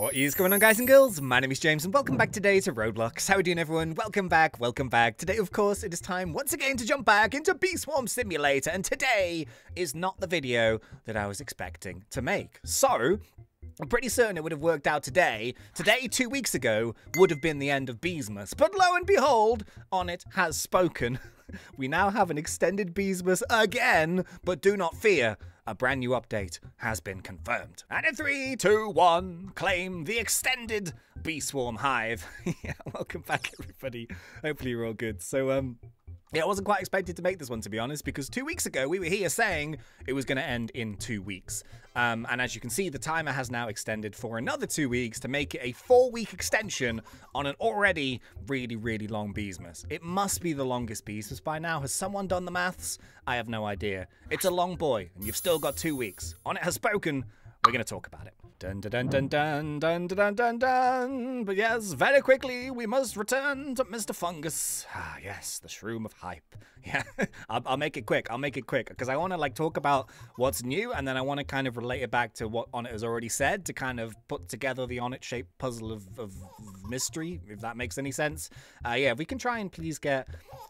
What is going on, guys and girls? My name is James and welcome back today to Roblox. How are you doing, everyone? Welcome back, welcome back. Today, of course, it is time once again to jump back into Beesmas Simulator, and today is not the video that I was expecting to make. So, I'm pretty certain it would have worked out today. Today, 2 weeks ago, would have been the end of Beesmas. But lo and behold, Onett has spoken. We now have an extended Beesmas again, but do not fear. A brand new update has been confirmed. And in 3, 2, 1, claim the extended Bee Swarm Hive. Yeah, welcome back, everybody. Hopefully you're all good. So, yeah, I wasn't quite expected to make this one, to be honest, because 2 weeks ago we were here saying it was going to end in 2 weeks. And as you can see, the timer has now extended for another 2 weeks to make it a 4-week extension on an already really, really long Beesmas. It must be the longest Beesmas by now. Has someone done the maths? I have no idea. It's a long boy, and you've still got 2 weeks. Onett has spoken. We're going to talk about it. Dun dun dun dun dun dun dun dun dun. But yes, very quickly, we must return to Mr. Fungus. Ah, yes, the shroom of hype. Yeah, I'll make it quick. I'll make it quick because I want to talk about what's new, and then I want to kind of relate it back to what Onett has already said to kind of put together the Onett-shaped puzzle of mystery, if that makes any sense. Yeah, if we can try and please get,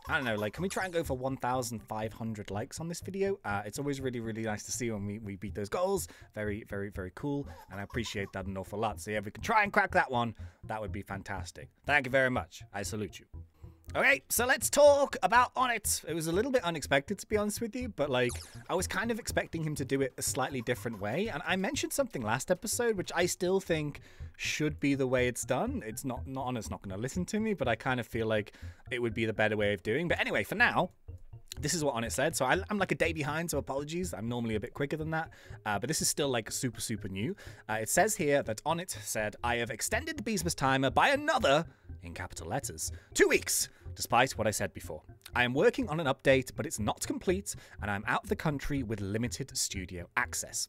I don't know, can we try and go for 1,500 likes on this video? It's always really, really nice to see when we beat those goals. Very, very, very cool, and I appreciate that an awful lot. So yeah, if we can try and crack that one, that would be fantastic. Thank you very much. I salute you. Okay, so let's talk about Onett. It was a little bit unexpected, to be honest with you, but I was kind of expecting him to do it a slightly different way. And I mentioned something last episode, which I still think should be the way it's done. It's not Onett's not going to listen to me, but I kind of feel like it would be the better way of doing. But anyway, for now, this is what Onett said. So I'm like a day behind, so apologies. I'm normally a bit quicker than that. But this is still super, super new. It says here that Onett said, I have extended the Beesmas timer by another, in capital letters, 2 weeks, despite what I said before. I am working on an update, but it's not complete, and I'm out of the country with limited studio access.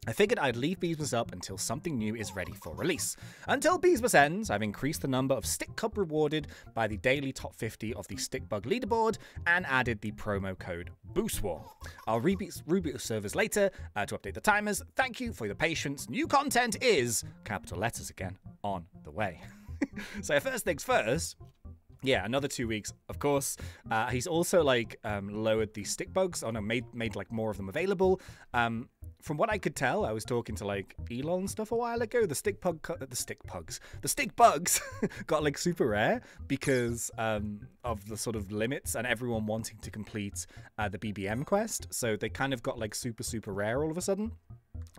I figured I'd leave Beesmas up until something new is ready for release. Until Beesmas ends, I've increased the number of stick cup rewarded by the daily top 50 of the stick bug leaderboard and added the promo code BOOSWARM. I'll reboot the servers later to update the timers. Thank you for your patience. New content is, capital letters again, on the way. So first things first. Yeah, another 2 weeks, of course. He's also lowered the stick bugs. Oh no, made more of them available. From what I could tell, I was talking to Elon and stuff a while ago. The stick bugs got super rare because of the sort of limits and everyone wanting to complete the BBM quest. So they kind of got super, super rare all of a sudden.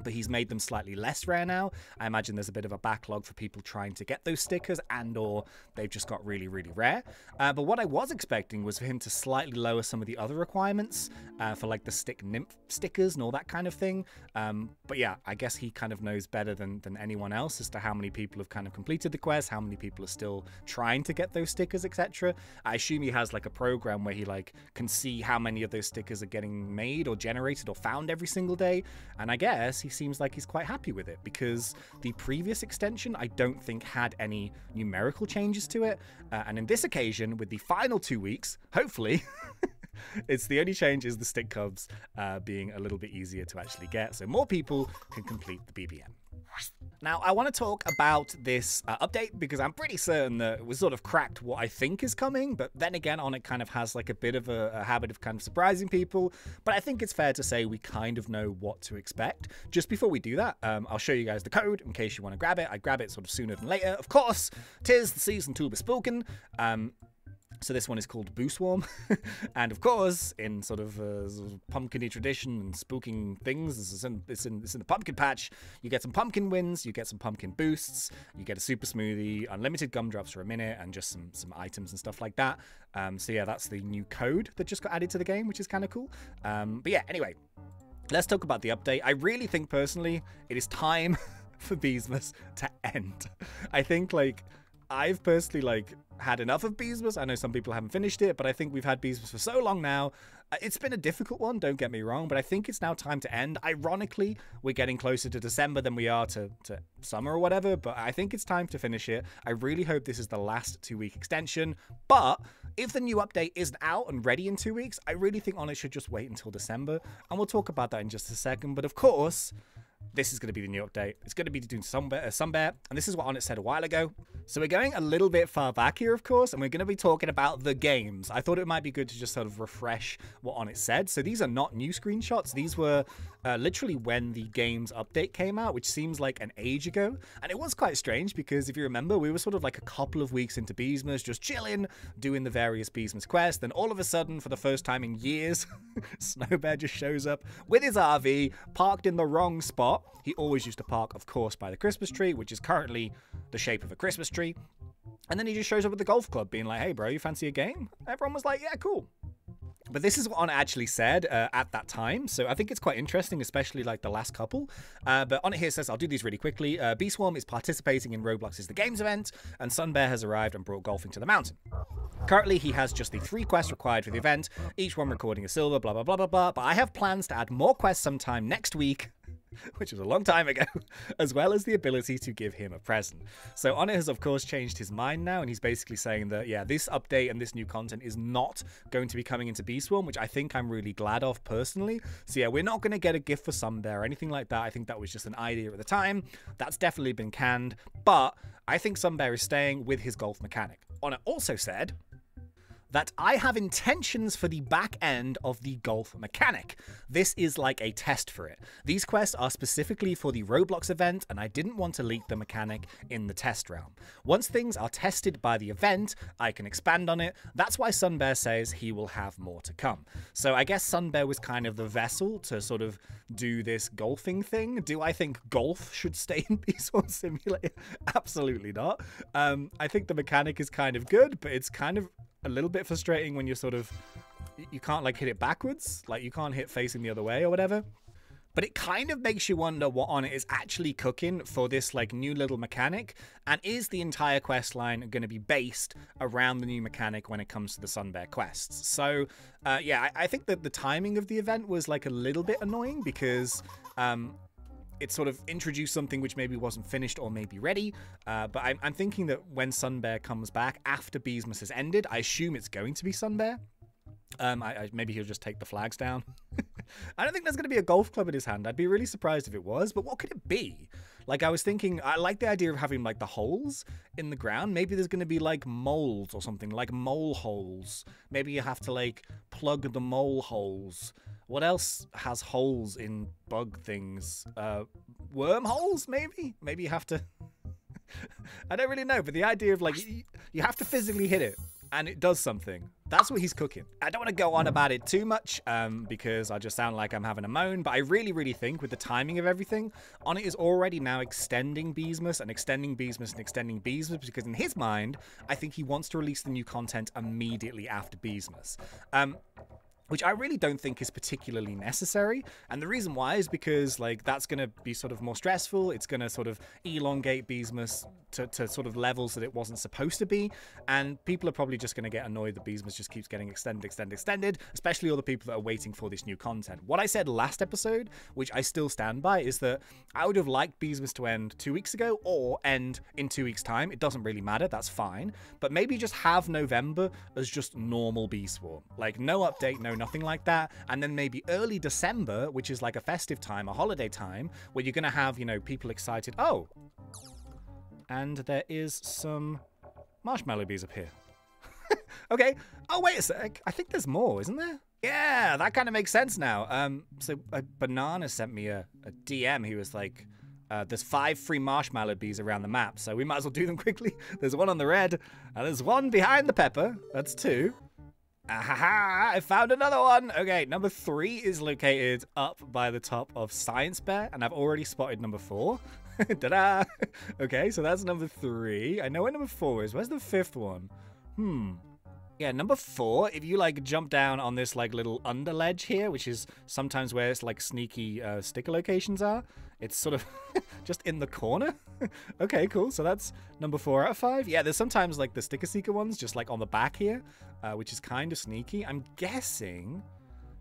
But he's made them slightly less rare now. I imagine there's a bit of a backlog for people trying to get those stickers, and or they've just got really, really rare. But what I was expecting was for him to slightly lower some of the other requirements for the stick nymph stickers and all that kind of thing. But yeah, I guess he kind of knows better than anyone else as to how many people have kind of completed the quest, how many people are still trying to get those stickers, etc. I assume he has a program where he can see how many of those stickers are getting made or generated or found every single day. And I guess he seems like he's quite happy with it because the previous extension I don't think had any numerical changes to it, and in this occasion with the final 2 weeks, hopefully it's the only change is the stick cubs being a little bit easier to actually get, so more people can complete the BBM. Now, I want to talk about this update because I'm pretty certain that we sort of cracked what I think is coming, but then again, Onett kind of has a bit of a habit of kind of surprising people, but I think it's fair to say we kind of know what to expect. Just before we do that, I'll show you guys the code in case you want to grab it. I grab it sort of sooner than later. Of course, 'tis the season to be spoken. So this one is called BOOSWARM, and of course, in sort of pumpkin-y tradition and spooking things, it's in the pumpkin patch. You get some pumpkin wins, you get some pumpkin boosts, you get a super smoothie, unlimited gumdrops for a minute, and just some items and stuff like that. So yeah, that's the new code that just got added to the game, which is kind of cool. But yeah, anyway, let's talk about the update. I really think personally, it is time for Beesmas to end. I think I've personally had enough of Beesmas. I know some people haven't finished it, but I think we've had Beesmas for so long now. It's been a difficult one, don't get me wrong, but I think it's now time to end. Ironically, we're getting closer to December than we are to summer or whatever, but I think it's time to finish it. I really hope this is the last 2 week extension, but if the new update isn't out and ready in 2 weeks, I really think Onett should just wait until December, and we'll talk about that in just a second. But of course, This is going to be the new update. It's going to be doing Sunbear, and this is what Onett said a while ago. So we're going a little bit far back here, of course, and we're going to be talking about the games. I thought it might be good to just sort of refresh what Onett said. So these are not new screenshots. These were literally when the games update came out, which seems like an age ago. And it was quite strange because if you remember, we were sort of like a couple of weeks into Beesmas, just chilling, doing the various Beesmas quests. Then all of a sudden, for the first time in years, Snowbear just shows up with his RV, parked in the wrong spot. He always used to park, of course, by the Christmas tree, which is currently the shape of a Christmas tree. And then he just shows up at the golf club being like, hey, bro, you fancy a game? Everyone was like, yeah, cool. But this is what Onett actually said at that time, so I think it's quite interesting, especially like the last couple. But Onett here says, I'll do these really quickly. Beeswarm is participating in Roblox's The Games event, and Sunbear has arrived and brought golfing to the mountain. Currently, he has just the 3 quests required for the event, each one recording a silver, blah, blah, blah, blah, blah. But I have plans to add more quests sometime next week, which was a long time ago, as well as the ability to give him a present. So Onett has, of course, changed his mind now, and he's basically saying that, yeah, this update and this new content is not going to be coming into Beeswarm, which I think I'm really glad of personally. So yeah, we're not going to get a gift for Sunbear or anything like that. I think that was just an idea at the time. That's definitely been canned, but I think Sunbear is staying with his golf mechanic. Onett also said that I have intentions for the back end of the golf mechanic. This is like a test for it. These quests are specifically for the Roblox event, and I didn't want to leak the mechanic in the test realm. Once things are tested by the event, I can expand on it. That's why Sunbear says he will have more to come. So I guess Sunbear was kind of the vessel to sort of do this golfing thing. Do I think golf should stay in Beeswarm Simulator? Absolutely not. I think the mechanic is kind of good, but it's kind of a little bit frustrating when you're sort of, you can't like hit it backwards, like you can't hit facing the other way or whatever. But it kind of makes you wonder what Onett is actually cooking for this like new little mechanic, and is the entire quest line going to be based around the new mechanic when it comes to the Sunbear quests? So yeah, I think that the timing of the event was like a little bit annoying because it sort of introduced something which maybe wasn't finished or maybe ready. But I'm thinking that when Sunbear comes back after Beesmas has ended, I assume it's going to be Sunbear. Maybe he'll just take the flags down. I don't think there's going to be a golf club in his hand. I'd be really surprised if it was, but what could it be? Like, I was thinking, I like the idea of having like the holes in the ground. Maybe there's going to be like moles or something, like mole holes. Maybe you have to like plug the mole holes. What else has holes in bug things? Wormholes, maybe? Maybe you have to... I don't really know, but the idea of, like, you have to physically hit it, and it does something. That's what he's cooking. I don't want to go on about it too much, because I just sound like I'm having a moan, but I really, really think with the timing of everything, Onett is already now extending Beesmas and extending Beesmas and extending Beesmas, because in his mind, I think he wants to release the new content immediately after Beesmas. Which I really don't think is particularly necessary. And the reason why is because, like, that's going to be sort of more stressful. It's going to sort of elongate Beesmas to sort of levels that it wasn't supposed to be. And people are probably just going to get annoyed that Beesmas just keeps getting extended, especially all the people that are waiting for this new content. What I said last episode, which I still stand by, is that I would have liked Beesmas to end 2 weeks ago or end in 2 weeks' time. It doesn't really matter. That's fine. But maybe just have November as just normal Beeswarm. Like, no update, no nothing like that, and then maybe early December, which is like a festive time, a holiday time, where you're gonna have, you know, people excited. Oh, and there is some marshmallow bees up here. Okay. Oh, wait a sec. I think there's more, isn't there? Yeah, that kind of makes sense now. So a banana sent me a DM. He was like, there's 5 free marshmallow bees around the map, so we might as well do them quickly. There's one on the red, and there's one behind the pepper. That's 2. Ahaha, I found another one. Okay, number 3 is located up by the top of Science Bear, and I've already spotted number 4. Ta-da! Okay, so that's number 3. I know where number 4 is. Where's the 5th one? Yeah, number 4, if you, like, jump down on this, like, little underledge here, which is sometimes where it's, like, sneaky sticker locations are, it's sort of just in the corner. Okay, cool. So that's number 4 out of 5. Yeah, there's sometimes, like, the sticker seeker ones just, like, on the back here, which is kind of sneaky. I'm guessing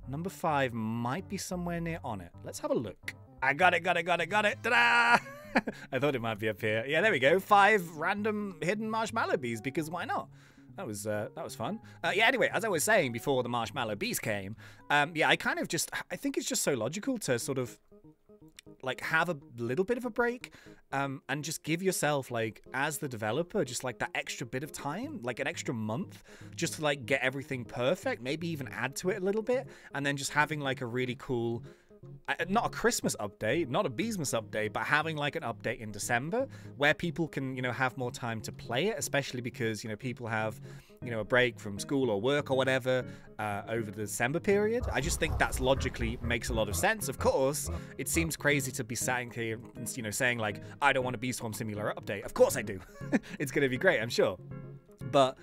number 5 might be somewhere near Onett. Let's have a look. I got it. Ta-da! I thought it might be up here. Yeah, there we go. 5 random hidden marshmallow bees, because why not? That was fun. Yeah, anyway, as I was saying before the marshmallow bees came, yeah, I think it's just so logical to sort of like have a little bit of a break, and just give yourself, like, as the developer, just like that extra bit of time, like an extra month, just to like get everything perfect, maybe even add to it a little bit, and then just having like a really cool, not a Christmas update, not a Beesmas update, but having like an update in December where people can, you know, have more time to play it, especially because, you know, people have, you know, a break from school or work or whatever over the December period. I just think that's logically makes a lot of sense. Of course, it seems crazy to be sitting here, you know, saying like, I don't want a Bee Swarm Simulator update. Of course I do. It's going to be great, I'm sure. But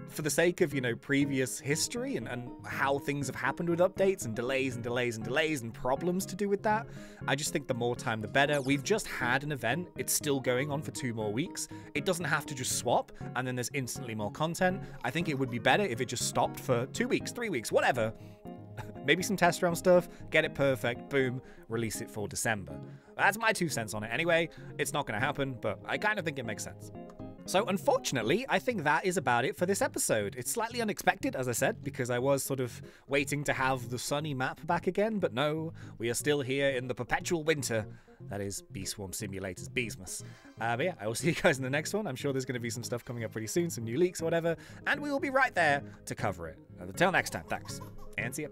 for the sake of, you know, previous history and how things have happened with updates and delays and delays and delays and problems to do with that, I just think the more time the better. We've just had an event. It's still going on for 2 more weeks. It doesn't have to just swap and then there's instantly more content. I think it would be better if it just stopped for 2 weeks, 3 weeks, whatever. Maybe some test round stuff, get it perfect, boom, release it for December. That's my 2 cents on it anyway. It's not going to happen, but I kind of think it makes sense. So unfortunately, I think that is about it for this episode. It's slightly unexpected, as I said, because I was sort of waiting to have the sunny map back again, but no, we are still here in the perpetual winter. That is Bee Swarm Simulator's Beesmas. But yeah, I will see you guys in the next one. I'm sure there's going to be some stuff coming up pretty soon, some new leaks or whatever, and we will be right there to cover it. Until next time, thanks, and see ya.